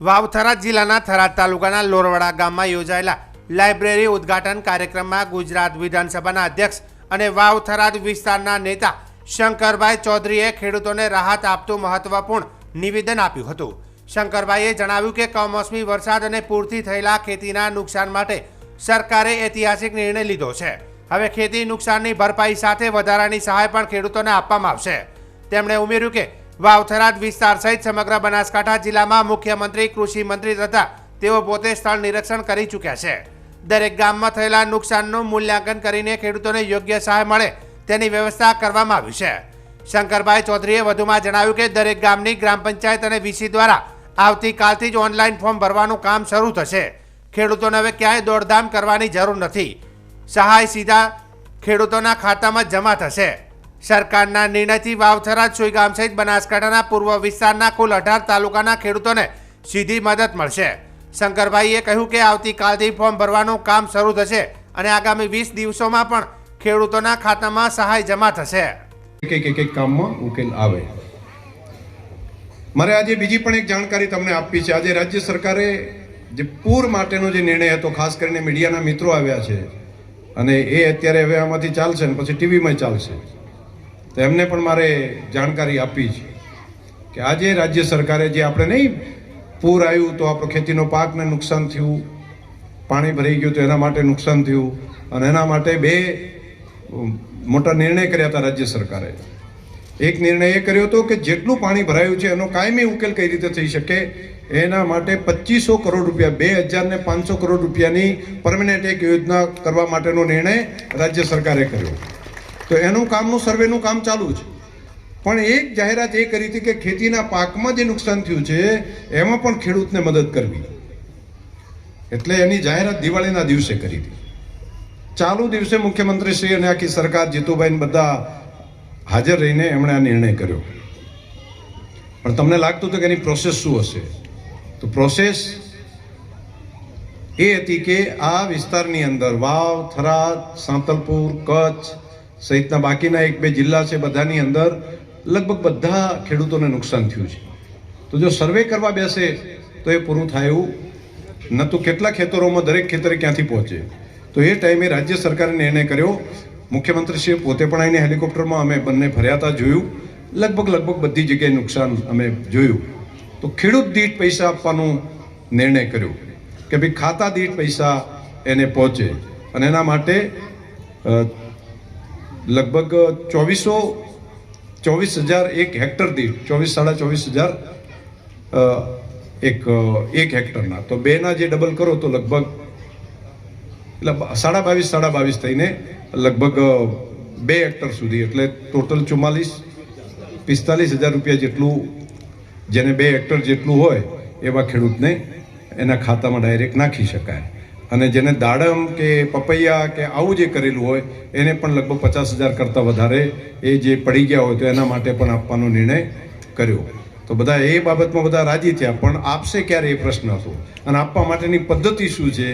વાવ જિલ્લાના થરાદ તાલુકાના લોરવાડા ગામમાં યોજાયેલા લાઇબ્રેરી ઉદ્ઘાટન કાર્યક્રમમાં ગુજરાત વિધાનસભાના અધ્યક્ષ અને વાવ થરાદ વિસ્તારના નેતા શંકરભાઈ ચૌધરીએ ખેડૂતોને રાહત આપતું મહત્વપૂર્ણ નિવેદન આપ્યું હતું. શંકરભાઈએ જણાવ્યું કે કમોસમી વરસાદ અને પૂરથી થયેલા ખેતીના નુકસાન માટે સરકારે ઐતિહાસિક નિર્ણય લીધો છે. હવે ખેતી નુકસાનની ભરપાઈ સાથે વધારાની સહાય પણ ખેડૂતોને આપવામાં આવશે. તેમણે ઉમેર્યું કે વાવ થરાદ વિસ્તાર સહિત સમગ્ર બનાસકાંઠા જિલ્લામાં મુખ્યમંત્રી, કૃષિ મંત્રી તથા તેઓ પોતે સ્થળ નિરીક્ષણ કરી ચૂક્યા છે. દરેક ગામમાં થયેલા નુકસાનનું મૂલ્યાંકન કરીને ખેડૂતોને યોગ્ય સહાય મળે તેની વ્યવસ્થા કરવામાં આવી છે. શંકરભાઈ ચૌધરીએ વધુમાં જણાવ્યું કે દરેક ગામની ગ્રામ પંચાયત અને વીસી દ્વારા આવતીકાલથી જ ઓનલાઈન ફોર્મ ભરવાનું કામ શરૂ થશે. ખેડૂતોને હવે ક્યાંય દોડધામ કરવાની જરૂર નથી. સહાય સીધા ખેડૂતોના ખાતામાં જમા થશે. સરકારના નિર્ણયથી વાવ થરાદ સુઈગામ સહિત બનાસકાંઠાના પૂર્વ વિસ્તારના કુલ 18 તાલુકાના ખેડૂતોને સીધી મદદ મળશે. શંકરભાઈએ કહ્યું કે આવતીકાલથી ફોર્મ ભરવાનું કામ શરૂ થશે અને આગામી 20 દિવસોમાં પણ ખેડૂતોના ખાતામાં સહાય જમા થશે. એક કામમાં ઉકેલ આવે. મારે આજે બીજી પણ એક જાણકારી તમને આપવી છે. આજે રાજ્ય સરકારે જે પૂર માટેનો જે નિર્ણય હતો, ખાસ કરીને મીડિયાના મિત્રો આવ્યા છે અને એ અત્યારે હવે આમાંથી ચાલશે ને પછી ટીવીમાં ચાલશે, તો એમને પણ મારે જાણકારી આપવી છે કે આજે રાજ્ય સરકારે જે આપણે નહીં પૂર આવ્યું તો આપણો ખેતીનો પાકને નુકસાન થયું, પાણી ભરાઈ ગયું તો એના માટે નુકસાન થયું અને એના માટે બે મોટા નિર્ણય કર્યા હતા રાજ્ય સરકારે. એક નિર્ણય એ કર્યો હતો કે જેટલું પાણી ભરાયું છે એનો કાયમી ઉકેલ કઈ રીતે થઈ શકે એના માટે 2500 કરોડ રૂપિયા, 2500 કરોડ રૂપિયાની પરમેનન્ટ એક યોજના કરવા માટેનો નિર્ણય રાજ્ય સરકારે કર્યો. તો એનું કામનું સર્વેનું કામ ચાલુ છે. પણ એક જાહેરાત એ કરી હતી કે ખેતીના પાકમાં જે નુકસાન થયું છે એમાં પણ ખેડૂતને મદદ કરવી. એટલે એની જાહેરાત દિવાળીના દિવસે કરી હતી. ચાલુ દિવસે મુખ્યમંત્રી શ્રી અને આખી સરકાર, જીતુભાઈ બધા હાજર રહીને એમણે આ નિર્ણય કર્યો. પણ તમને લાગતું હતું કે એની પ્રોસેસ શું હશે? તો પ્રોસેસ એ હતી કે આ વિસ્તારની અંદર વાવ, થરાદ, સાંતલપુર, કચ્છ સહિતના બાકીના 1-2 જિલ્લા છે, બધાની અંદર લગભગ બધા ખેડૂતોને નુકસાન થયું છે. તો જો સર્વે કરવા બેસે તો એ પૂરું થાય એવું નહોતું. કેટલા ખેતરોમાં દરેક ખેતરે ક્યાંથી પહોંચે? તો એ ટાઈમે રાજ્ય સરકારે નિર્ણય કર્યો. મુખ્યમંત્રીશ્રીએ પોતે પણ આવીને હેલિકોપ્ટરમાં અમે બંને ફર્યા હતા, જોયું. લગભગ બધી જગ્યાએ નુકસાન અમે જોયું. તો ખેડૂત દીઠ પૈસા આપવાનો નિર્ણય કર્યો કે ભાઈ ખાતા દીઠ પૈસા એને પહોંચે અને એના માટે લગભગ 24,000 એક હેક્ટર દીઠ, 24,000 એક હેક્ટરના, તો બેના જે ડબલ કરો તો લગભગ એટલે 22,500 થઈને લગભગ 2 હેક્ટર સુધી, એટલે ટોટલ 45,000 રૂપિયા જેટલું, જેને 2 હેક્ટર જેટલું હોય એવા ખેડૂતને એના ખાતામાં ડાયરેક્ટ નાખી શકાય. અને જેને દાડમ કે પપૈયા કે આવું જે કરેલું હોય એને પણ લગભગ 50,000 કરતાં વધારે એ જે પડી ગયા હોય તો એના માટે પણ આપવાનો નિર્ણય કર્યો. તો બધા એ બાબતમાં બધા રાજી થયા. પણ આપશે ક્યારે એ પ્રશ્ન હતો અને આપવા માટેની પદ્ધતિ શું છે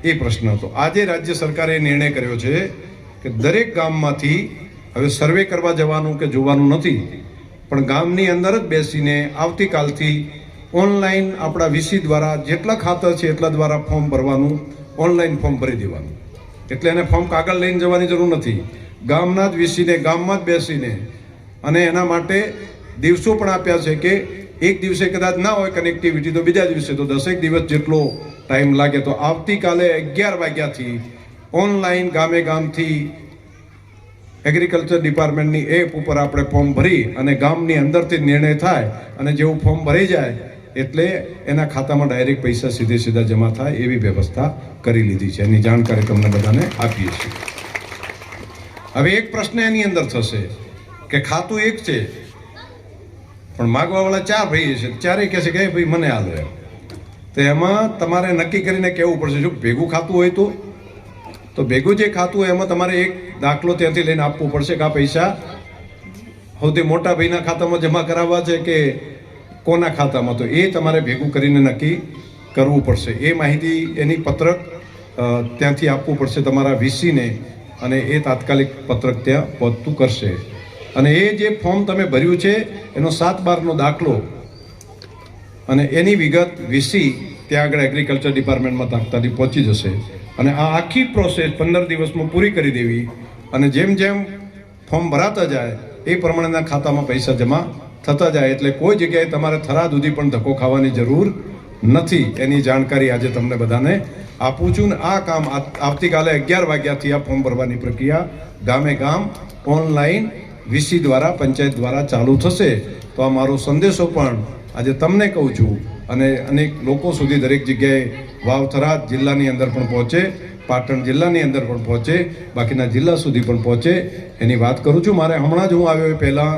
એ પ્રશ્ન હતો. આજે રાજ્ય સરકારે નિર્ણય કર્યો છે કે દરેક ગામમાંથી હવે સર્વે કરવા જવાનું કે જોવાનું નથી, પણ ગામની અંદર જ બેસીને આવતીકાલથી ઓનલાઈન આપણા વીસી દ્વારા જેટલા ખાતર છે એટલા દ્વારા ફોર્મ ભરવાનું, ઓનલાઈન ફોર્મ ભરી દેવાનું. એટલે એને ફોર્મ કાગળ લઈને જવાની જરૂર નથી. ગામના જ વીસીને ગામમાં જ બેસીને, અને એના માટે દિવસો પણ આપ્યા છે કે એક દિવસે કદાચ ના હોય કનેક્ટિવિટી તો બીજા દિવસે, તો 10 દિવસ જેટલો ટાઈમ લાગે. તો આવતીકાલે 11 વાગ્યાથી ઓનલાઈન ગામથી એગ્રીકલ્ચર ડિપાર્ટમેન્ટની એપ ઉપર આપણે ફોર્મ ભરી અને ગામની અંદરથી નિર્ણય થાય અને જેવું ફોર્મ ભરી જાય એટલે એના ખાતામાં ડાયરેક્ટ પૈસા સીધા જમા થાય એવી વ્યવસ્થા કરી લીધી છે. એની જાણકારી તમને બધાને આપીએ છીએ. હવે એક પ્રશ્ન એની અંદર થશે કે ખાતું એક છે પણ માગવાવાળા 4 ભાઈ છે, ચારેય કહે છે કે ભાઈ મને હાલો એમ. તો એમાં તમારે નક્કી કરીને કહેવું પડશે. જો ભેગું ખાતું હોય તો ભેગું જે ખાતું હોય એમાં તમારે એક દાખલો ત્યાંથી લઈને આપવું પડશે કે આ પૈસા સૌથી મોટા ભાઈના ખાતામાં જમા કરાવવા છે કે કોના ખાતામાં, તો એ તમારે ભેગું કરીને નક્કી કરવું પડશે. એ માહિતી, એની પત્રક ત્યાંથી આપવું પડશે તમારા વીસીને અને એ તાત્કાલિક પત્રક ત્યાં પહોંચતું કરશે. અને એ જે ફોર્મ તમે ભર્યું છે એનો 7/12નો દાખલો અને એની વિગત વીસી ત્યાં આગળ એગ્રીકલ્ચર ડિપાર્ટમેન્ટમાં તાકતાથી પહોંચી જશે અને આ આખી પ્રોસેસ 15 દિવસમાં પૂરી કરી દેવી અને જેમ જેમ ફોર્મ ભરાતા જાય એ પ્રમાણેના ખાતામાં પૈસા જમા થતા જાય એટલે કોઈ જગ્યાએ તમારે થરાદ સુધી પણ ધક્કો ખાવાની જરૂર નથી. એની જાણકારી આજે તમને બધાને આપું છું. ને આ કામ આવતીકાલે 11 વાગ્યાથી આ ફોર્મ ભરવાની પ્રક્રિયા ગામે ગામ ઓનલાઈન વીસી દ્વારા પંચાયત દ્વારા ચાલુ થશે. તો આ મારો સંદેશો પણ આજે તમને કહું છું અને અનેક લોકો સુધી દરેક જગ્યાએ વાવ થરાદ જિલ્લાની અંદર પણ પહોંચે, પાટણ જિલ્લાની અંદર પણ પહોંચે, બાકીના જિલ્લા સુધી પણ પહોંચે એની વાત કરું છું. મારે હમણાં જ હું આવ્યો એ પહેલાં